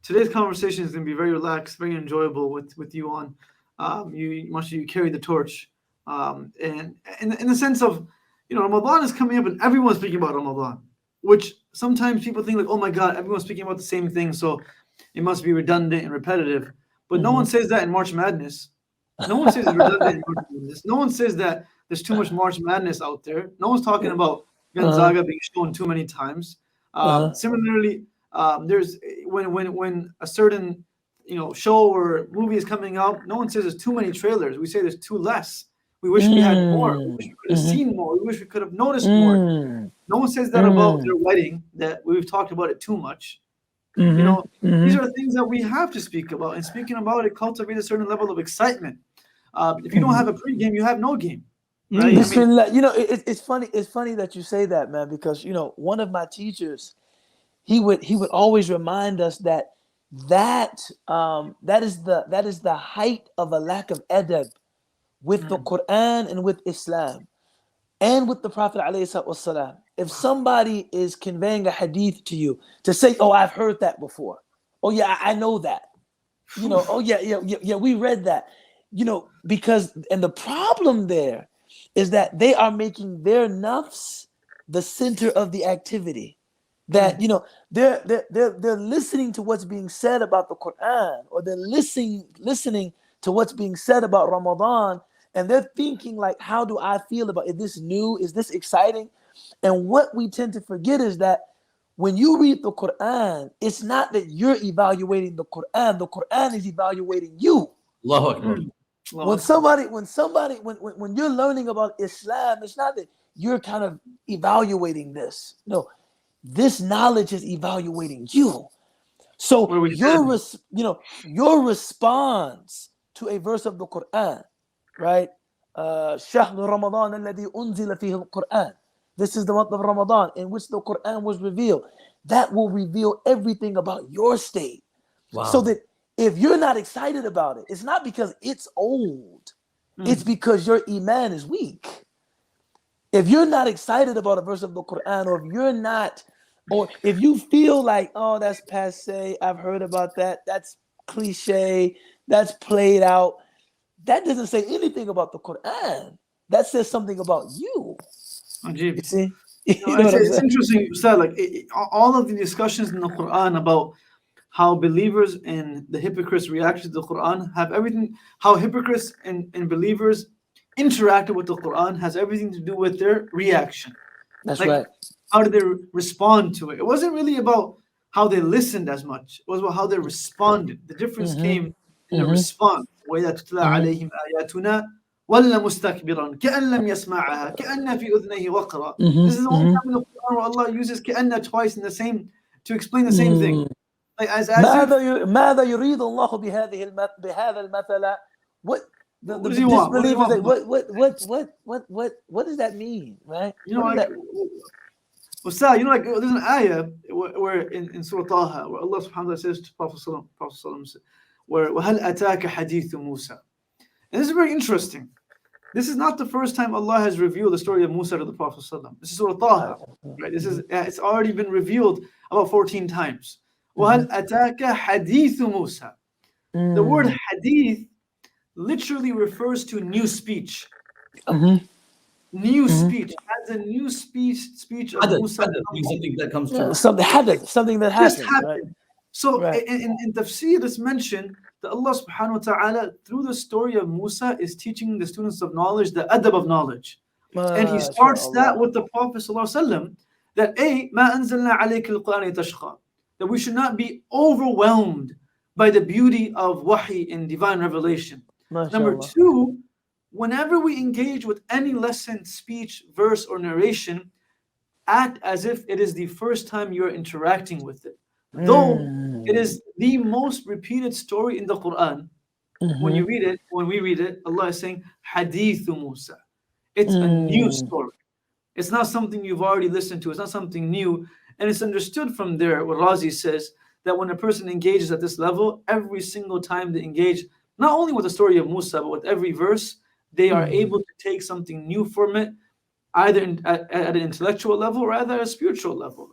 Today's conversation is going to be very relaxed, very enjoyable with you on. You carry the torch, and in the sense of, Ramadan is coming up and everyone's speaking about Ramadan, which sometimes people think like, oh my God, everyone's speaking about the same thing, so it must be redundant and repetitive. But no one says that in March Madness. No one says it's redundant in March Madness. No one says that there's too much March Madness out there. No one's talking about Gonzaga being shown too many times. Similarly, there's when a certain show or movie is coming out, no one says there's too many trailers. We say there's too less. We wish we had more. We wish we could have seen more. We wish we could have noticed more. No one says that about their wedding, that we've talked about it too much. These are the things that we have to speak about, and speaking about it cultivates a certain level of excitement. If you don't have a pre-game, you have no game. Right? It's funny. It's funny that you say that, man, because one of my teachers, he would always remind us that is the height of a lack of adab with the Quran and with Islam and with the Prophet ﷺ. If somebody is conveying a hadith to you, to say, oh, I've heard that before. Oh yeah, I know that. Oh yeah, we read that. Because the problem there is that they are making their nafs the center of the activity. That they're listening to what's being said about the Quran, or they're listening to what's being said about Ramadan, and they're thinking like, how do I feel about, is this new? Is this exciting? And what we tend to forget is that when you read the Quran, it's not that you're evaluating the Quran is evaluating you. Allahu Akbar. When you're learning about Islam, it's not that you're kind of evaluating this. No, this knowledge is evaluating you. So your response to a verse of the Quran, right? شهر رمضان الذي أنزل فيه القرآن. This is the month of Ramadan in which the Quran was revealed. That will reveal everything about your state. Wow. So that if you're not excited about it, it's not because it's old. It's because your iman is weak. If you're not excited about a verse of the Quran, or if you feel like, oh, that's passé, I've heard about that, that's cliche, that's played out, that doesn't say anything about the Quran. That says something about you. Ajib. You see? It's interesting, Ustadh, like all of the discussions in the Quran about how believers and the hypocrites reacted to the Quran have everything, how hypocrites and believers interacted with the Quran has everything to do with their reaction. That's like, right. How did they respond to it? It wasn't really about how they listened as much. It was about how they responded. The difference came in the response. وَإِذَا تُتْلَى عَلَيْهِمْ آيَاتُنَا وَلَّا مُسْتَكْبِرًا كَأَن لَّمْ يَسْمَعَهَا كَأَنَّ فِي أُذْنَيْهِ وَقْرًا. This is the only time in the Quran where Allah uses كَأَنَّ twice in the same, to explain the same thing. Like as ماذا يريد الله بهذا المثل? What the disbelievers say, what does that mean, right? Ustadh, like there's an ayah where in Surah Taha where Allah subhanahu wa ta'ala says to Prophet Sallallahu where وَهَلْ أَتَاكَ حَدِيثُ مُوسَى. And this is very interesting. This is not the first time Allah has revealed the story of Musa to the Prophet Sallallahu. This is Surah Taha, right? It's already been revealed about 14 times. وَهَلْ أَتَاكَ حَدِيثُ مُوسَى. The word hadith literally refers to new speech. New speech. As a new speech of Musa. Something that comes true. Something that happened. Right? So in tafsir it's mentioned that Allah subhanahu wa ta'ala through the story of Musa is teaching the students of knowledge the adab of knowledge. And he starts that with the Prophet sallallahu alaihi wasallam that مَا أَنزَلْنَا عَلَيْكَ الْقُرْآنَ لِتَشْقَى. That we should not be overwhelmed by the beauty of wahi and divine revelation. Number two, whenever we engage with any lesson, speech, verse, or narration, act as if it is the first time you're interacting with it. Though it is the most repeated story in the Quran, when we read it, Allah is saying, Hadithu Musa. It's a new story. It's not something you've already listened to. It's not something new. And it's understood from there, what Razi says, that when a person engages at this level, every single time they engage, not only with the story of Musa, but with every verse, they are able to take something new from it, either at an intellectual level or either at a spiritual level.